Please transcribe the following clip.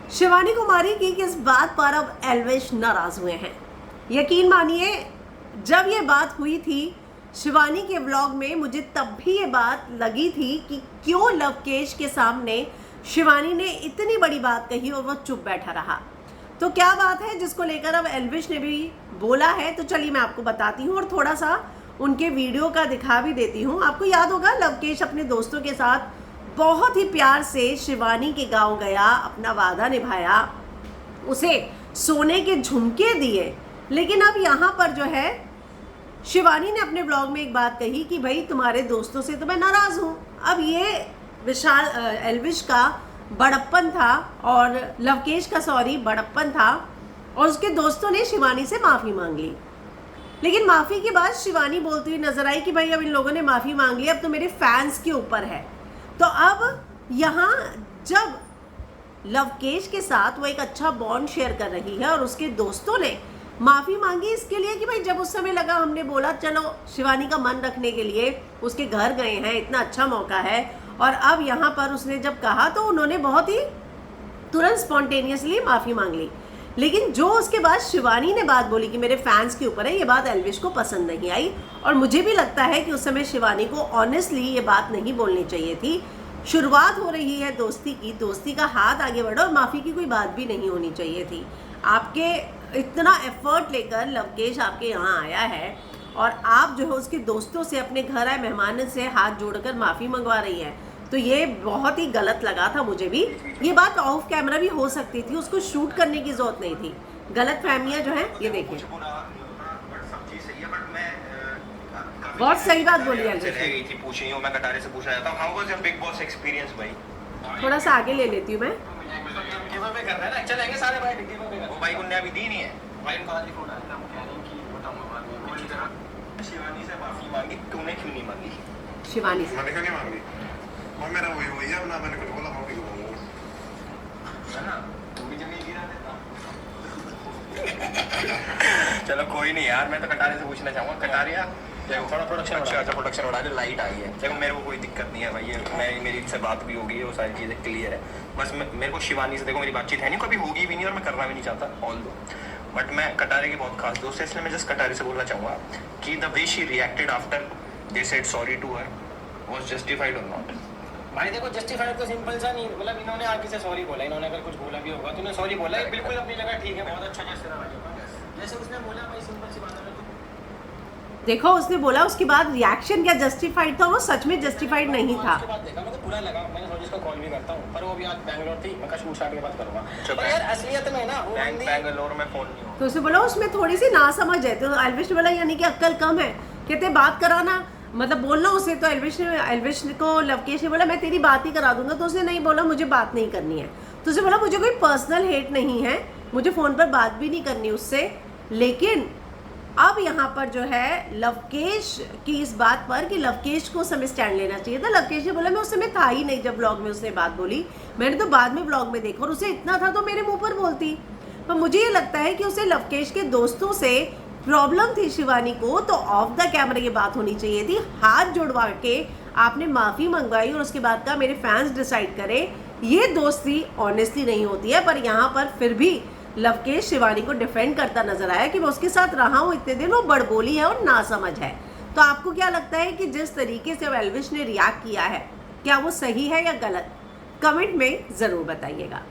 शिवानी कुमारी की किस बात पर अब एल्विश नाराज हुए हैं? यकीन मानिए, जब ये बात हुई थी शिवानी के व्लॉग में, मुझे तब भी ये बात लगी थी कि क्यों लवकेश के सामने शिवानी ने इतनी बड़ी बात कही और वो चुप बैठा रहा। तो क्या बात है जिसको लेकर अब एल्विश ने भी बोला है, तो चलिए मैं आपको बताती हूँ और थोड़ा सा उनके वीडियो का दिखा भी देती हूँ। आपको याद होगा लवकेश अपने दोस्तों के साथ बहुत ही प्यार से शिवानी के गांव गया, अपना वादा निभाया, उसे सोने के झुमके दिए। लेकिन अब यहाँ पर जो है शिवानी ने अपने ब्लॉग में एक बात कही कि भाई तुम्हारे दोस्तों से तो मैं नाराज़ हूँ। अब ये विशाल एल्विश का बड़प्पन था और लवकेश का बड़प्पन था और उसके दोस्तों ने शिवानी से माफ़ी मांग ली। लेकिन माफ़ी के बाद शिवानी बोलती हुई नजर आई कि भाई अब इन लोगों ने माफ़ी मांग ली, अब तो मेरे फैंस के ऊपर है। तो अब यहाँ जब लवकेश के साथ वो एक अच्छा बॉन्ड शेयर कर रही है और उसके दोस्तों ने माफ़ी मांगी इसके लिए कि भाई जब उस समय लगा, हमने बोला चलो शिवानी का मन रखने के लिए उसके घर गए हैं, इतना अच्छा मौका है, और अब यहाँ पर उसने जब कहा तो उन्होंने बहुत ही तुरंत स्पॉन्टेनियसली माफ़ी मांग ली। लेकिन जो उसके बाद शिवानी ने बात बोली कि मेरे फैंस के ऊपर है, ये बात एल्विश को पसंद नहीं आई और मुझे भी लगता है कि उस समय शिवानी को ऑनेस्टली ये बात नहीं बोलनी चाहिए थी। शुरुआत हो रही है दोस्ती की, दोस्ती का हाथ आगे बढ़ो और माफ़ी की कोई बात भी नहीं होनी चाहिए थी। आपके इतना एफर्ट लेकर लवकेश आपके यहाँ आया है और आप जो है उसके दोस्तों से, अपने घर आए मेहमान से हाथ जोड़कर माफ़ी मंगवा रही हैं, तो ये बहुत ही गलत लगा था मुझे भी। ये बात ऑफ कैमरा भी हो सकती थी, उसको शूट करने की जरूरत नहीं थी। गलत फहमियाँ जो है ये देखिए, बहुत सही बात बोली है। मैं कटारे से पूछ रहा था how was your big boss experience भाई? थोड़ा सा आगे ले लेती हूँ मैं। गिव अवे कर रहा है ना, चलेंगे सारे भाई गिव अवे कर। वो भाई उन्होंने अभी दी नहीं है। भाई उनका आज फोन आया, हम कह रहे हैं कि बताऊंगा बाद में अच्छी तरह। शिवानी से माफी मांगी, तूने क्यों नहीं मांगी? शिवानी से मैंने क्यों नहीं मांगी? और मेरा वही हुई है ना, मैंने कुछ बोला माफी मांगूंगा है ना, तू भी जमीन गिरा देता। चलो कोई नहीं यार, मैं तो कटारे से पूछना चाहूंगा। कटारिया देखो थोड़ा प्रोडक्शन बढ़ा दे, लाइट आई है। देखो मेरे को कोई दिक्कत नहीं है भाई, ये मेरी इनसे बात भी होगी, वो सारी चीज़ें क्लियर है। बस मेरे को शिवानी से देखो मेरी बातचीत है नहीं, कभी होगी भी नहीं और मैं करना भी नहीं चाहता ऑल दो। बट मैं कटारे की बहुत खास दोस्त है, इसलिए मैं जस्ट कटारे से बोलना चाहूँगा कि the way she reacted after they said sorry to her was justified और नॉट। भाई देखो जस्टिफाइड तो सिंपल सा नहीं, मतलब इन्होंने आगे से सॉरी बोला, इन्होंने अगर कुछ बोला भी होगा तो उन्होंने सॉरी बोला, ये बिल्कुल अपनी जगह ठीक है, बहुत अच्छा जैसे रहा। जैसे उसने बोला भाई सिंपल सी बात है। देखो उसने बोला, उसके बाद रिएक्शन क्या जस्टिफाइड था? वो सच में जस्टिफाइड नहीं था। उसके बाद देखा मुझे बुरा लगा, मैंने सोचा इसको कॉल भी करता हूँ, पर वो भी आज बैंगलोर थी, मैं शूट स्टार्ट के बाद करूँगा। पर यार असलियत में ना वो बैंगलोर में फोन नहीं हुआ, तो उसने बोला उसमें थोड़ी सी नासमझ है। तो एल्विश ने बोला यानी कि अक्ल कम है, कहते बात कराना मतलब बोलना उसे। तो एल्विश को लवकेश ने बोला मैं तेरी बात ही करा दूंगा। तो उसने नहीं बोला मुझे बात नहीं करनी है। तो उसने बोला मुझे कोई पर्सनल हेट नहीं है, मुझे फ़ोन पर बात भी नहीं करनी उससे। लेकिन अब यहाँ पर जो है लवकेश की इस बात पर कि लवकेश को उस समय स्टैंड लेना चाहिए था। लवकेश ने बोला मैं उस समय था ही नहीं जब ब्लॉग में उसने बात बोली, मैंने तो बाद में ब्लॉग में देखा और उसे इतना था तो मेरे मुंह पर बोलती। पर मुझे ये लगता है कि उसे लवकेश के दोस्तों से प्रॉब्लम थी शिवानी को, तो ऑफ द कैमरा ये बात होनी चाहिए थी। हाथ जोड़वा के आपने माफ़ी मंगवाई और उसके बाद का मेरे फैंस डिसाइड करें, ये दोस्ती ऑनेस्टली नहीं होती है। पर यहाँ पर फिर भी लवकेश शिवानी को डिफेंड करता नजर आया कि मैं उसके साथ रहा हूँ इतने दिन, वो बड़बोली है और नासमझ है। तो आपको क्या लगता है कि जिस तरीके से एल्विश ने रिएक्ट किया है, क्या वो सही है या गलत? कमेंट में ज़रूर बताइएगा।